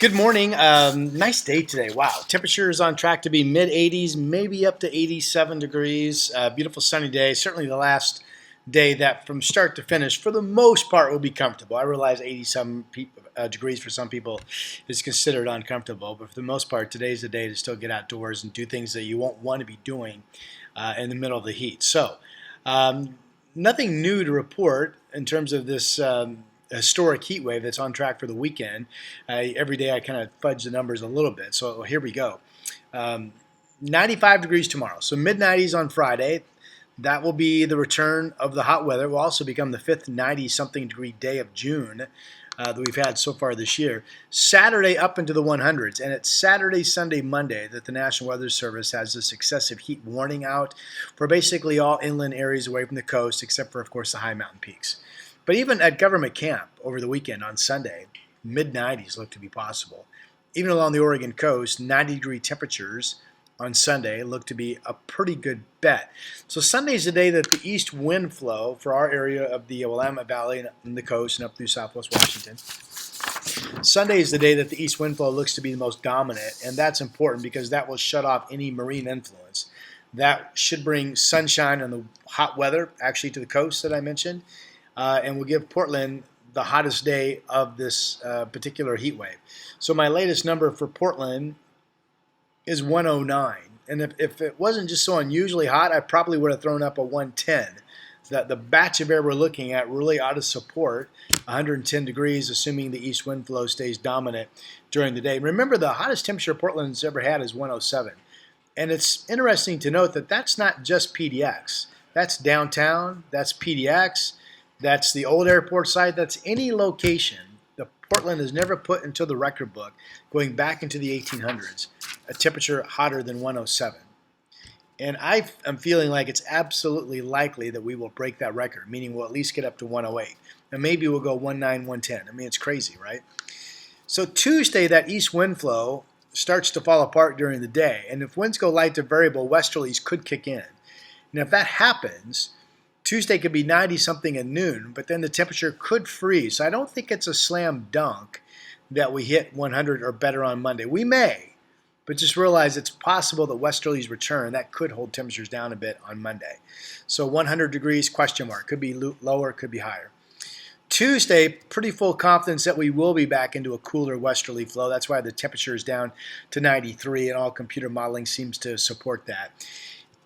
Good morning. Nice day today. Wow. Temperature is on track to be mid 80s, maybe up to 87 degrees. Beautiful sunny day. Certainly the last day that from start to finish, for the most part, will be comfortable. I realize 87 degrees for some people is considered uncomfortable, but for the most part, today's the day to still get outdoors and do things that you won't want to be doing in the middle of the heat. So, nothing new to report in terms of this. Historic heat wave that's on track for the weekend. Every day I kind of fudge the numbers a little bit. So here we go. 95 degrees tomorrow. So mid 90s on Friday. That will be the return of the hot weather. It will also become the fifth 90-something degree day of June that we've had so far this year. Saturday up into the 100s. And it's Saturday, Sunday, Monday that the National Weather Service has this excessive heat warning out for basically all inland areas away from the coast, except for, of course, the high mountain peaks. But even at government camp over the weekend on Sunday, mid-90s look to be possible. Even along the Oregon coast, 90-degree temperatures on Sunday look to be a pretty good bet. So Sunday is the day that the east wind flow for our area of the Willamette Valley and the coast and up through southwest Washington. Sunday is the day that the east wind flow looks to be the most dominant, and that's important because that will shut off any marine influence. That should bring sunshine and the hot weather actually to the coast that I mentioned. And will give Portland the hottest day of this particular heat wave. So my latest number for Portland is 109. And if it wasn't just so unusually hot, I probably would have thrown up a 110. So that the batch of air we're looking at really ought to support 110 degrees, assuming the east wind flow stays dominant during the day. Remember, the hottest temperature Portland's ever had is 107. And it's interesting to note that that's not just PDX. That's downtown, that's PDX. That's the old airport site. That's any location that Portland has never put into the record book going back into the 1800s, a temperature hotter than 107. And I'm feeling like it's absolutely likely that we will break that record, meaning we'll at least get up to 108. And maybe we'll go 109, 110. I mean, it's crazy, right? So Tuesday, that east wind flow starts to fall apart during the day. And if winds go light to variable, westerlies could kick in. And if that happens, Tuesday could be 90-something at noon, but then the temperature could freeze. So I don't think it's a slam dunk that we hit 100 or better on Monday. We may, but just realize it's possible that westerlies return. That could hold temperatures down a bit on Monday. So 100 degrees, question mark. Could be lower, could be higher. Tuesday, pretty full confidence that we will be back into a cooler westerly flow. That's why the temperature is down to 93, and all computer modeling seems to support that.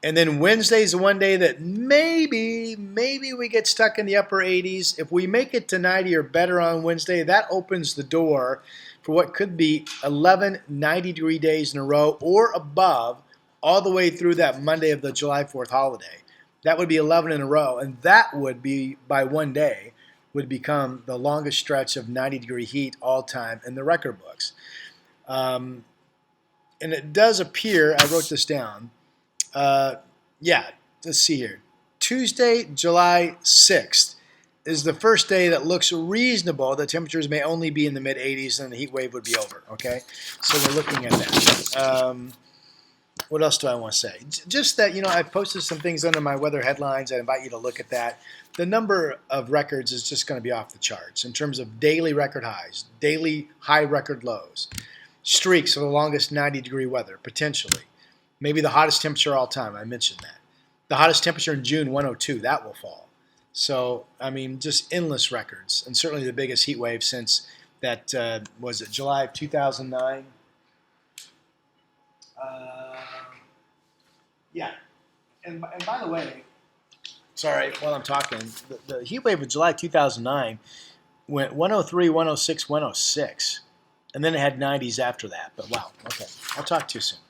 And then Wednesday is the one day that maybe we get stuck in the upper 80s. If we make it to 90 or better on Wednesday, that opens the door for what could be 11 90-degree days in a row or above all the way through that Monday of the July 4th holiday. That would be 11 in a row, and that would be, by one day, would become the longest stretch of 90-degree heat all time in the record books. And it does appear, I wrote this down, let's see here. Tuesday, July 6th is the first day that looks reasonable. The temperatures may only be in the mid-80s and the heat wave would be over, okay? So we're looking at that. What else do I want to say? Just that, I've posted some things under my weather headlines. I invite you to look at that. The number of records is just going to be off the charts in terms of daily record highs, daily high record lows, streaks of the longest 90-degree weather, potentially. Maybe the hottest temperature all time. I mentioned that. The hottest temperature in June, 102. That will fall. So, just endless records. And certainly the biggest heat wave since that, was it July of 2009? And by the way, sorry, while I'm talking, the heat wave of July 2009 went 103, 106, 106. And then it had 90s after that. But wow, okay. I'll talk to you soon.